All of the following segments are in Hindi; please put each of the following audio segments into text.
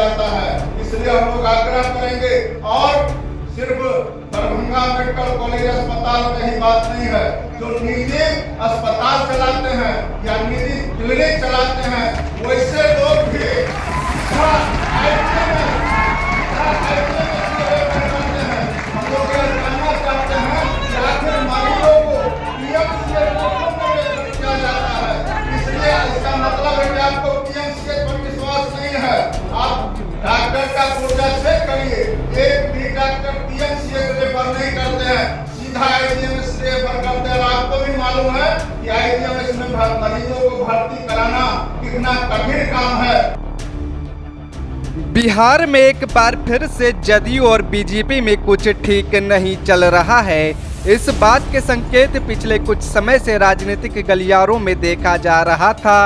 जाता है। इसलिए हम लोग आग्रह करेंगे, और सिर्फ दरभंगा मेडिकल कॉलेज अस्पताल में ही बात नहीं है, जो निजी अस्पताल चलाते हैं या निजी क्लिनिक चलाते हैं, वैसे लोग भी हम लोग यह जानना चाहते हैं कि आखिर मरीजों को पीएमसीएच में किया जाता है। इसलिए इसका मतलब है कि आपको पीएमसीएच पर विश्वास नहीं है। आप डॉक्टर का पुर्जा चेक करिए, एक भी डॉक्टर पीएमसीएच रेफर नहीं करते हैं, सीधा आईजीएमएस रेफर करते हैं। आपको भी मालूम है कि आईजीएमएस में मरीजों को भर्ती कराना कितना कठिन काम है। बिहार में एक बार फिर से जदयू और बीजेपी में कुछ ठीक नहीं चल रहा है। इस बात के संकेत पिछले कुछ समय से राजनीतिक गलियारों में देखा जा रहा था।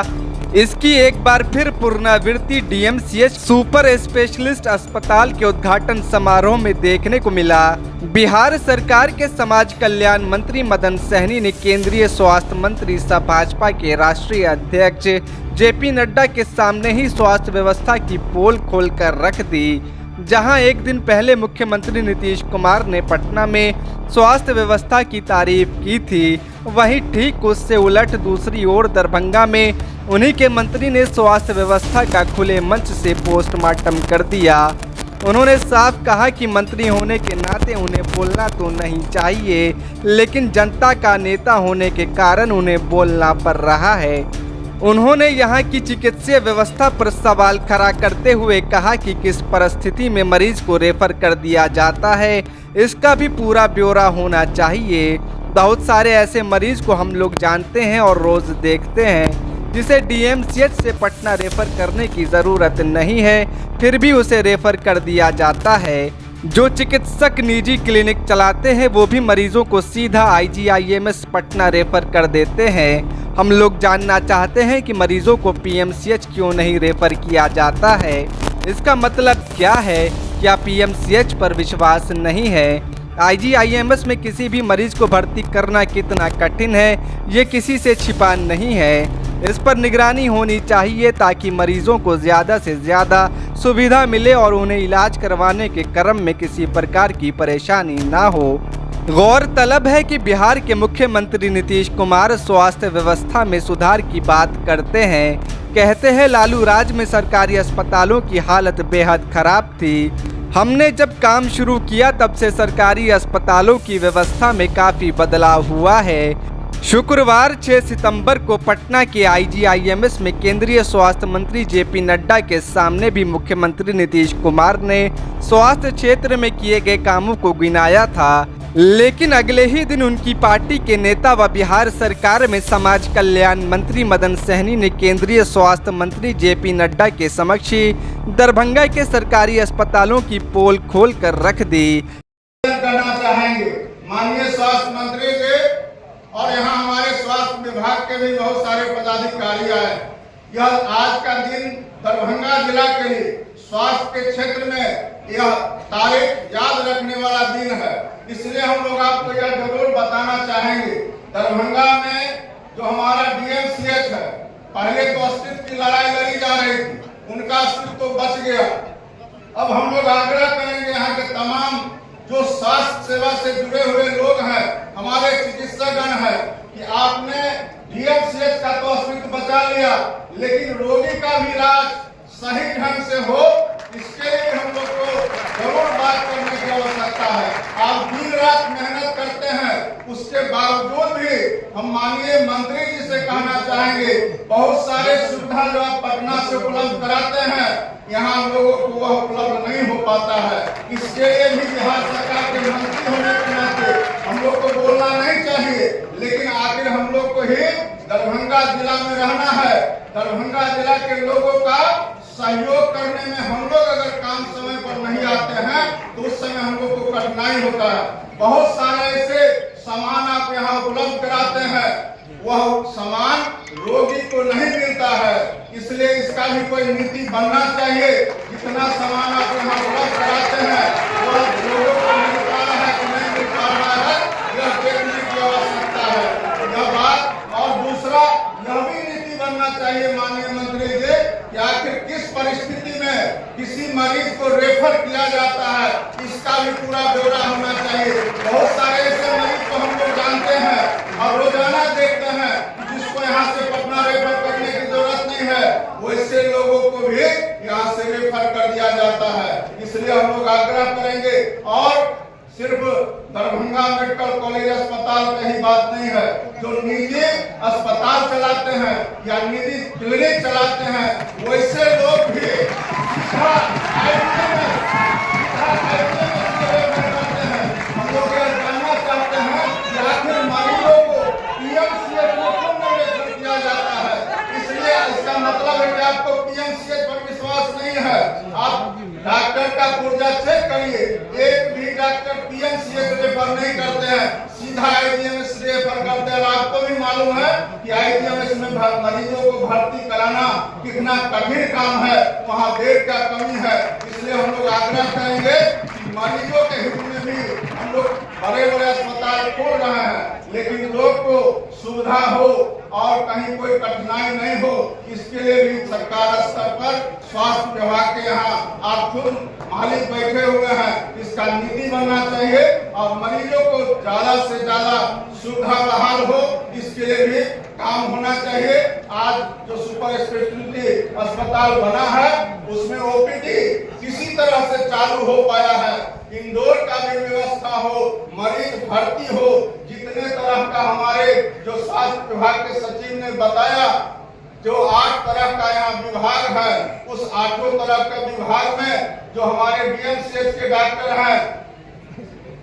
इसकी एक बार फिर पुनरावृत्ति डीएमसीएच सुपर स्पेशलिस्ट अस्पताल के उद्घाटन समारोह में देखने को मिला। बिहार सरकार के समाज कल्याण मंत्री मदन सहनी ने केंद्रीय स्वास्थ्य मंत्री सह भाजपा के राष्ट्रीय अध्यक्ष जेपी नड्डा के सामने ही स्वास्थ्य व्यवस्था की पोल खोल कर रख दी। जहां एक दिन पहले मुख्यमंत्री नीतीश कुमार ने पटना में स्वास्थ्य व्यवस्था की तारीफ की थी, वहीं ठीक उससे उलट दूसरी ओर दरभंगा में उन्हीं के मंत्री ने स्वास्थ्य व्यवस्था का खुले मंच से पोस्टमार्टम कर दिया। उन्होंने साफ कहा कि मंत्री होने के नाते उन्हें बोलना तो नहीं चाहिए, लेकिन जनता का नेता होने के कारण उन्हें बोलना पड़ रहा है। उन्होंने यहाँ की चिकित्सीय व्यवस्था पर सवाल खड़ा करते हुए कहा कि किस परिस्थिति में मरीज को रेफर कर दिया जाता है, इसका भी पूरा ब्यौरा होना चाहिए। बहुत सारे ऐसे मरीज को हम लोग जानते हैं और रोज देखते हैं, जिसे डीएमसीएच से पटना रेफर करने की ज़रूरत नहीं है, फिर भी उसे रेफर कर दिया जाता है। जो चिकित्सक निजी क्लिनिक चलाते हैं वो भी मरीजों को सीधा आईजीआईएमएस पटना रेफर कर देते हैं। हम लोग जानना चाहते हैं कि मरीजों को पीएमसीएच क्यों नहीं रेफर किया जाता है। इसका मतलब क्या है? क्या पीएमसीएच पर विश्वास नहीं है? आईजीआईएमएस में किसी भी मरीज को भर्ती करना कितना कठिन है, ये किसी से छिपा नहीं है। इस पर निगरानी होनी चाहिए ताकि मरीजों को ज़्यादा से ज़्यादा सुविधा मिले और उन्हें इलाज करवाने के क्रम में किसी प्रकार की परेशानी ना हो। गौरतलब है कि बिहार के मुख्यमंत्री नीतीश कुमार स्वास्थ्य व्यवस्था में सुधार की बात करते हैं। कहते हैं लालू राज में सरकारी अस्पतालों की हालत बेहद खराब थी। हमने जब काम शुरू किया तब से सरकारी अस्पतालों की व्यवस्था में काफ़ी बदलाव हुआ है। शुक्रवार 6 सितंबर को पटना के आईजीआईएमएस में केंद्रीय स्वास्थ्य मंत्री जेपी नड्डा के सामने भी मुख्यमंत्री नीतीश कुमार ने स्वास्थ्य क्षेत्र में किए गए कामों को गिनाया था, लेकिन अगले ही दिन उनकी पार्टी के नेता व बिहार सरकार में समाज कल्याण मंत्री मदन सहनी ने केंद्रीय स्वास्थ्य मंत्री जेपी नड्डा के समक्ष दरभंगा के सरकारी अस्पतालों की पोल खोल कर रख दी। करना चाहेंगे माननीय स्वास्थ्य मंत्री जी, और यहाँ हमारे स्वास्थ्य विभाग के भी बहुत सारे पदाधिकारी आए। यह आज का दिन दरभंगा जिला के लिए स्वास्थ्य के क्षेत्र में यह तारीख याद रखने वाला दिन है। इसलिए हम लोग आपको यह जरूर बताना चाहेंगे, दरभंगा में जो हमारा डीएमसीएच है, पहले तो अस्तित्व की लड़ाई लड़ी जा रही थी, उनका अस्तित्व तो बच गया। अब हम लोग आग्रह करेंगे यहाँ के तमाम जो स्वास्थ्य सेवा से जुड़े हुए लोग हैं, हमारे चिकित्सकगण हैं, कि आपने डीएमसीएच का तो अस्तित्व बचा लिया, लेकिन रोगी का भी इलाज सही ढंग से हो, इसके लिए हम लोग को जरूर बात करने की आवश्यकता है। आप दिन रात मेहनत करते हैं, उसके बावजूद भी हम माननीय मंत्री जी से कहना चाहेंगे, बहुत सारे सुविधा जो आप पटना से उपलब्ध कराते हैं, यहाँ लोगों को वह उपलब्ध नहीं हो पाता है। इसके लिए भी बिहार सरकार के मंत्री होने के नाते हम लोग को बोलना नहीं चाहिए, लेकिन आखिर हम लोग को ही दरभंगा जिला में रहना है। दरभंगा जिला के लोगों का सहयोग करने में हम लोग अगर काम समय पर नहीं आते हैं तो उस समय हम लोग को कठिनाई होता है। बहुत सारे ऐसे सामान आप यहाँ उपलब्ध कराते हैं, वह सामान रोगी को नहीं मिलता है, इसलिए इसका भी कोई नीति बनना चाहिए। जितना सामान आप यहाँ उपलब्ध कराते हैं वह लोगों को मिल पा रहा है कि नहीं मिल पा रहा है, यह देखने की आवश्यकता है। यह बात, और दूसरा यह भी नीति बनना चाहिए माननीय मंत्री जी कि आखिर किस परिस्थिति में किसी रेफर किया जाता है, इसका भी पूरा ब्यौरा होना चाहिए। बहुत सारे ऐसे मरीज को हम लोग जानते हैं और रोजाना देखते हैं जिसको यहाँ से पटना रेफर करने की जरूरत नहीं है, वैसे लोगों को भी यहाँ से रेफर कर दिया जाता है। इसलिए हम लोग आग्रह करेंगे, और सिर्फ दरभंगा मेडिकल कॉलेज अस्पताल का ही बात नहीं है, जो निजी अस्पताल चलाते हैं या निजी क्लिनिक चलाते हैं, वैसे लोग भी हम लोग यह जानना चाहते हैं कि आखिर मरीजों को पीएमसीएच में क्यों नहीं रेफर किया जाता है। इसलिए इसका मतलब है कि आपको पीएमसीएच पर विश्वास नहीं है। आप डॉक्टर का पुर्जा चेक करिए, एक भी डॉक्टर पीएमसीएच रेफर नहीं करते हैं, सीधा आईजीएमएस रेफर करते हैं। आपको भी मालूम है कि आईजीएमएस में मरीजों को भर्ती कराना कितना कठिन काम है, वहाँ बेड का कमी है। इसलिए हम लोग आग्रह करेंगे कि मरीजों के हित में भी हम लोग बड़े बड़े अस्पताल खोल रहे हैं, लेकिन लोग को सुविधा हो और कहीं कोई कठिनाई नहीं हो, इसके लिए भी सरकार स्तर पर स्वास्थ्य विभाग के यहाँ आप खुद मालिक बैठे हुए हैं, इसका नीति बनना चाहिए और मरीजों को ज्यादा से ज्यादा सुविधा बहाल हो, इसके लिए भी काम होना चाहिए। आज जो सुपर स्पेशलिटी अस्पताल बना है उसमें ओपीडी किसी तरह से चालू हो पाया है, इंडोर का भी व्यवस्था हो, मरीज भर्ती हो, जितने तरह का हमारे जो स्वास्थ्य विभाग के सचिव ने बताया, जो 8 तरह का यहाँ विभाग है, उस 8 तरह के विभाग में जो हमारे डीएमसीएच के डॉक्टर हैं,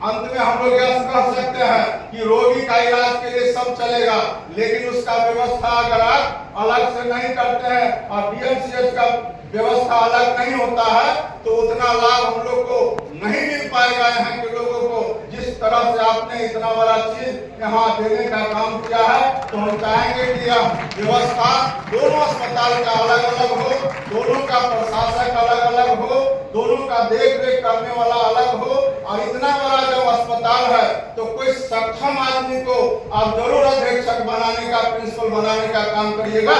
अंत में हम लोग यह कह सकते हैं कि रोगी का इलाज के लिए सब चलेगा, लेकिन उसका व्यवस्था अगर आप अलग से नहीं करते हैं और डीएमसीएच का व्यवस्था अलग नहीं होता है, तो उतना लाभ हम लोग को नहीं मिल पाएगा यहाँ के लोगों को। जिस तरह से आपने इतना बड़ा चीज यहाँ देने का काम किया है, तो हम चाहेंगे कि यह व्यवस्था दोनों अस्पताल का अलग अलग हो, दोनों का प्रशासक अलग अलग हो, दोनों का देख रेख करने वाला अलग हो। और इतना बड़ा जब अस्पताल है तो कोई सक्षम आदमी को आप जरूर अधीक्षक बनाने का, प्रिंसिपल बनाने का काम करिएगा।